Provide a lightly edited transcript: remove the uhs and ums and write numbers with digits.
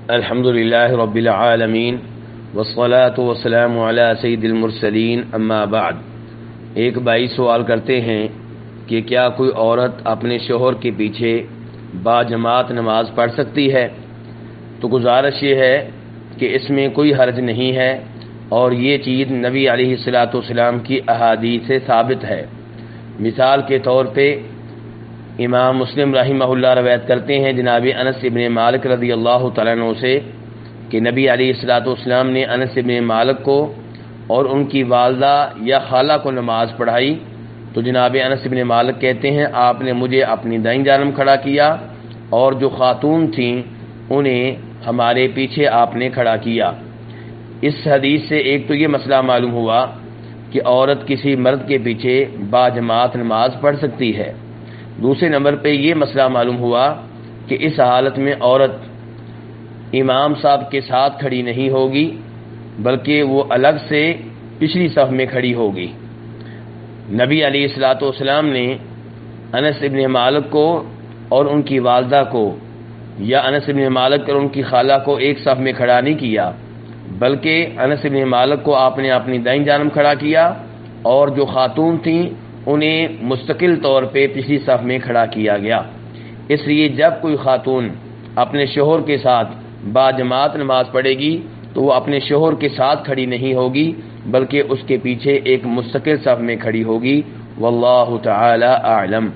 الحمد للہ رب العالمین والصلاة والسلام علی سید المرسلین اما بعد۔ ایک بھائی سوال کرتے ہیں کہ کیا کوئی عورت اپنے شوہر کے پیچھے باجماعت نماز پڑھ سکتی ہے؟ تو گزارش یہ ہے کہ اس میں کوئی حرج نہیں ہے، اور یہ چیز نبی علیہ الصلاۃ والسلام کی احادیث سے ثابت ہے۔ مثال کے طور پہ امام مسلم رحمہ اللہ روایت کرتے ہیں جناب انس ابن مالک رضی اللہ تعالیٰ عنہ سے کہ نبی علیہ الصلاۃ والسلام نے انس ابن مالک کو اور ان کی والدہ یا خالہ کو نماز پڑھائی، تو جناب انس ابن مالک کہتے ہیں آپ نے مجھے اپنی دائیں جانب کھڑا کیا اور جو خاتون تھیں انہیں ہمارے پیچھے آپ نے کھڑا کیا۔ اس حدیث سے ایک تو یہ مسئلہ معلوم ہوا کہ عورت کسی مرد کے پیچھے باجماعت نماز پڑھ سکتی ہے۔ دوسرے نمبر پہ یہ مسئلہ معلوم ہوا کہ اس حالت میں عورت امام صاحب کے ساتھ کھڑی نہیں ہوگی، بلکہ وہ الگ سے پچھلی صف میں کھڑی ہوگی۔ نبی علیہ الصلاۃ والسلام نے انس ابن مالک کو اور ان کی والدہ کو یا انس ابن مالک اور ان کی خالہ کو ایک صف میں کھڑا نہیں کیا، بلکہ انس ابن مالک کو آپ نے اپنی دائیں جانب کھڑا کیا اور جو خاتون تھیں انہیں مستقل طور پہ پچھلی صف میں کھڑا کیا گیا۔ اس لیے جب کوئی خاتون اپنے شوہر کے ساتھ باجماعت نماز پڑھے گی تو وہ اپنے شوہر کے ساتھ کھڑی نہیں ہوگی، بلکہ اس کے پیچھے ایک مستقل صف میں کھڑی ہوگی۔ واللہ تعالی اعلم۔